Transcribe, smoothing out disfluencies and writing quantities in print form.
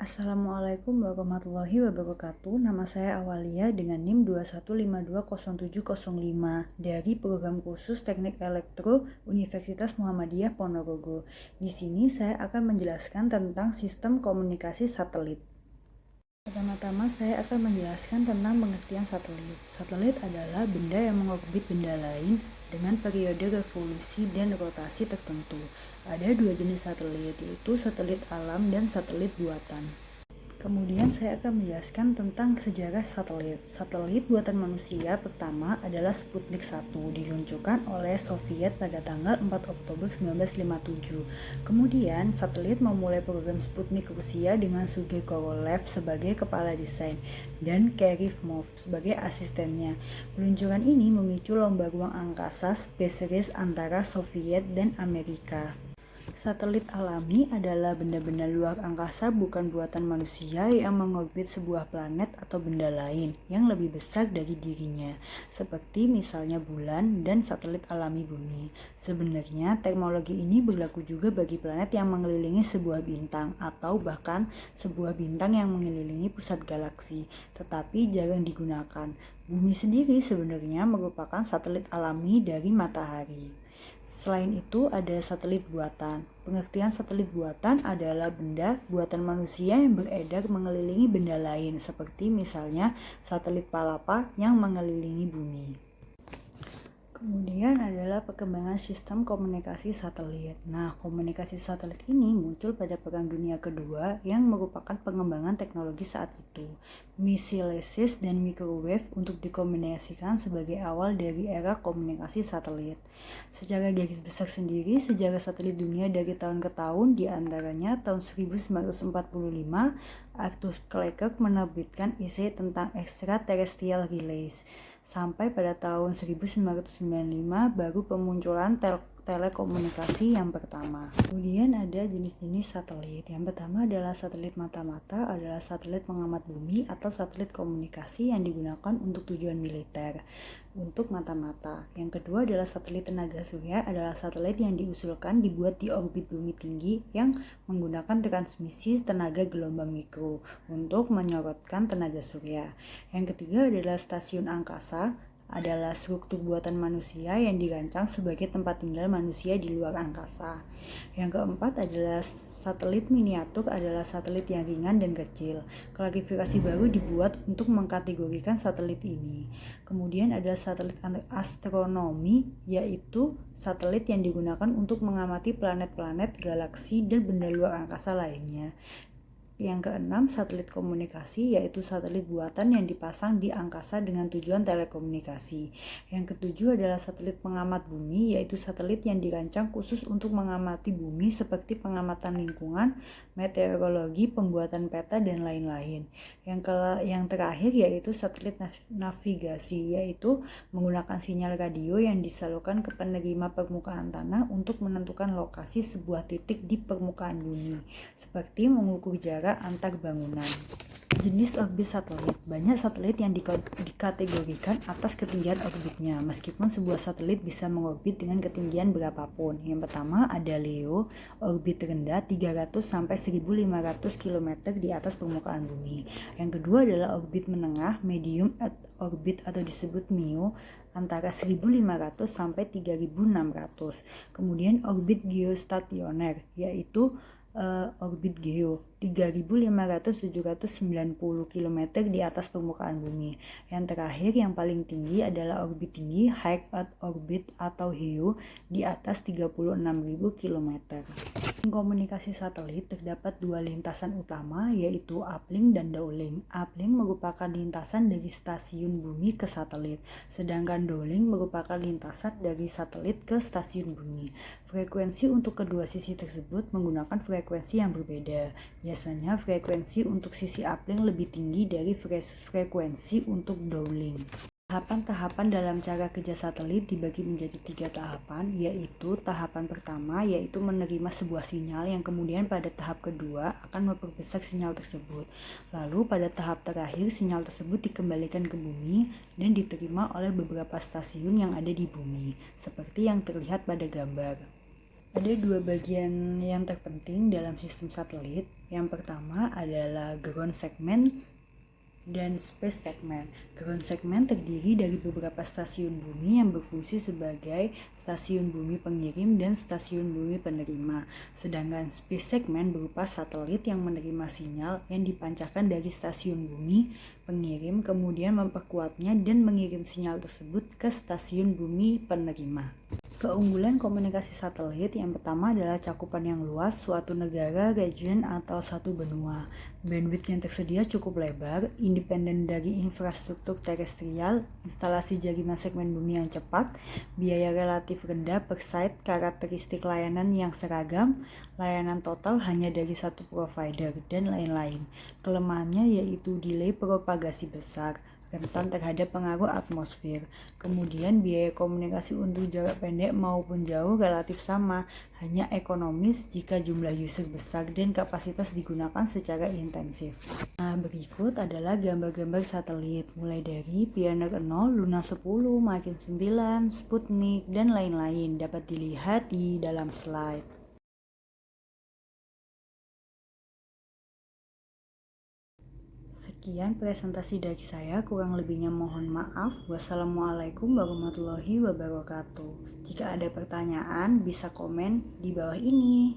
Assalamualaikum warahmatullahi wabarakatuh. Nama saya Awalia dengan NIM 21520705 dari Program Khusus Teknik Elektro Universitas Muhammadiyah Ponorogo. Di sini saya akan menjelaskan tentang sistem komunikasi satelit. Pertama-tama saya akan menjelaskan tentang pengertian satelit. Satelit adalah benda yang mengorbit benda lain dengan periode revolusi dan rotasi tertentu. Ada dua jenis satelit, yaitu satelit alam dan satelit buatan. Kemudian saya akan menjelaskan tentang sejarah satelit. Satelit buatan manusia pertama adalah Sputnik 1, diluncurkan oleh Soviet pada tanggal 4 Oktober 1957. Kemudian satelit memulai program Sputnik Rusia dengan Sergei Korolev sebagai kepala desain dan Kerimov sebagai asistennya. Peluncuran ini memicu lomba ruang angkasa Space Race antara Soviet dan Amerika. Satelit alami adalah benda-benda luar angkasa bukan buatan manusia yang mengorbit sebuah planet atau benda lain yang lebih besar dari dirinya, seperti misalnya bulan dan satelit alami bumi. Sebenarnya teknologi ini berlaku juga bagi planet yang mengelilingi sebuah bintang atau bahkan sebuah bintang yang mengelilingi pusat galaksi, tetapi jarang digunakan. Bumi sendiri sebenarnya merupakan satelit alami dari matahari. Selain itu ada satelit buatan. Pengertian satelit buatan adalah benda buatan manusia yang beredar mengelilingi benda lain, seperti misalnya satelit Palapa yang mengelilingi bumi. Kemudian adalah perkembangan sistem komunikasi satelit. Nah, komunikasi satelit ini muncul pada Perang Dunia Kedua yang merupakan pengembangan teknologi saat itu. Missilesis dan microwave untuk dikombinasikan sebagai awal dari era komunikasi satelit. Secara garis besar sendiri, sejarah satelit dunia dari tahun ke tahun, diantaranya tahun 1945, Arthur Clarke menerbitkan esai tentang extraterrestrial relays. Sampai pada tahun 1995 baru pemunculan telekomunikasi yang pertama. Kemudian ada jenis-jenis satelit. Yang pertama adalah satelit mata-mata, adalah satelit pengamat bumi atau satelit komunikasi yang digunakan untuk tujuan militer. Untuk mata-mata. Yang kedua adalah satelit tenaga surya, adalah satelit yang diusulkan dibuat di orbit bumi tinggi yang menggunakan transmisi tenaga gelombang mikro untuk menyorotkan tenaga surya. Yang ketiga adalah stasiun angkasa, adalah struktur buatan manusia yang dirancang sebagai tempat tinggal manusia di luar angkasa. Yang keempat adalah satelit miniatur, adalah satelit yang ringan dan kecil. Klasifikasi baru dibuat untuk mengkategorikan satelit ini. Kemudian ada satelit astronomi, yaitu satelit yang digunakan untuk mengamati planet-planet, galaksi, dan benda luar angkasa lainnya. Yang keenam, satelit komunikasi, yaitu satelit buatan yang dipasang di angkasa dengan tujuan telekomunikasi. Yang ketujuh adalah satelit pengamat bumi, yaitu satelit yang dirancang khusus untuk mengamati bumi seperti pengamatan lingkungan, meteorologi, pembuatan peta, dan lain-lain. Yang terakhir yaitu satelit navigasi, yaitu menggunakan sinyal radio yang disalurkan ke penerima permukaan tanah untuk menentukan lokasi sebuah titik di permukaan bumi, seperti mengukur jarak antar bangunan. Jenis orbit satelit. Banyak satelit yang dikategorikan atas ketinggian orbitnya, meskipun sebuah satelit bisa mengorbit dengan ketinggian berapapun. Yang pertama ada LEO, orbit rendah 300 sampai 1500 km di atas permukaan bumi. Yang kedua adalah orbit menengah, medium earth orbit atau disebut MEO, antara 1500 sampai 3600. Kemudian orbit geostasioner, yaitu orbit geo 3.500-790 km di atas permukaan bumi. Yang terakhir yang paling tinggi adalah orbit tinggi, high earth orbit atau HEO, di atas 36.000 km. Komunikasi satelit terdapat dua lintasan utama, yaitu uplink dan downlink. Uplink merupakan lintasan dari stasiun bumi ke satelit, sedangkan downlink merupakan lintasan dari satelit ke stasiun bumi. Frekuensi untuk kedua sisi tersebut menggunakan frekuensi yang berbeda. Biasanya frekuensi untuk sisi uplink lebih tinggi dari frekuensi untuk downlink. Tahapan-tahapan dalam cara kerja satelit dibagi menjadi 3 tahapan, yaitu tahapan pertama yaitu menerima sebuah sinyal yang kemudian pada tahap kedua akan memperbesar sinyal tersebut. Lalu pada tahap terakhir sinyal tersebut dikembalikan ke bumi dan diterima oleh beberapa stasiun yang ada di bumi, seperti yang terlihat pada gambar. Ada dua bagian yang terpenting dalam sistem satelit. Yang pertama adalah ground segment dan space segment. Ground segment terdiri dari beberapa stasiun bumi yang berfungsi sebagai stasiun bumi pengirim dan stasiun bumi penerima. Sedangkan space segment berupa satelit yang menerima sinyal yang dipancarkan dari stasiun bumi pengirim, kemudian memperkuatnya dan mengirim sinyal tersebut ke stasiun bumi penerima. Keunggulan komunikasi satelit yang pertama adalah cakupan yang luas suatu negara, region, atau satu benua. Bandwidth yang tersedia cukup lebar, independen dari infrastruktur terestrial, instalasi jaringan segmen bumi yang cepat, biaya relatif rendah per site, karakteristik layanan yang seragam, layanan total hanya dari satu provider, dan lain-lain. Kelemahannya yaitu delay propagasi besar, rentan terhadap pengaruh atmosfer. Kemudian biaya komunikasi untuk jarak pendek maupun jauh relatif sama, hanya ekonomis jika jumlah user besar dan kapasitas digunakan secara intensif. Nah, berikut adalah gambar-gambar satelit mulai dari Pioneer 0, Luna 10, Makin 9, Sputnik, dan lain-lain dapat dilihat di dalam slide. Sekian presentasi dari saya, kurang lebihnya mohon maaf. Wassalamualaikum warahmatullahi wabarakatuh. Jika ada pertanyaan, bisa komen di bawah ini.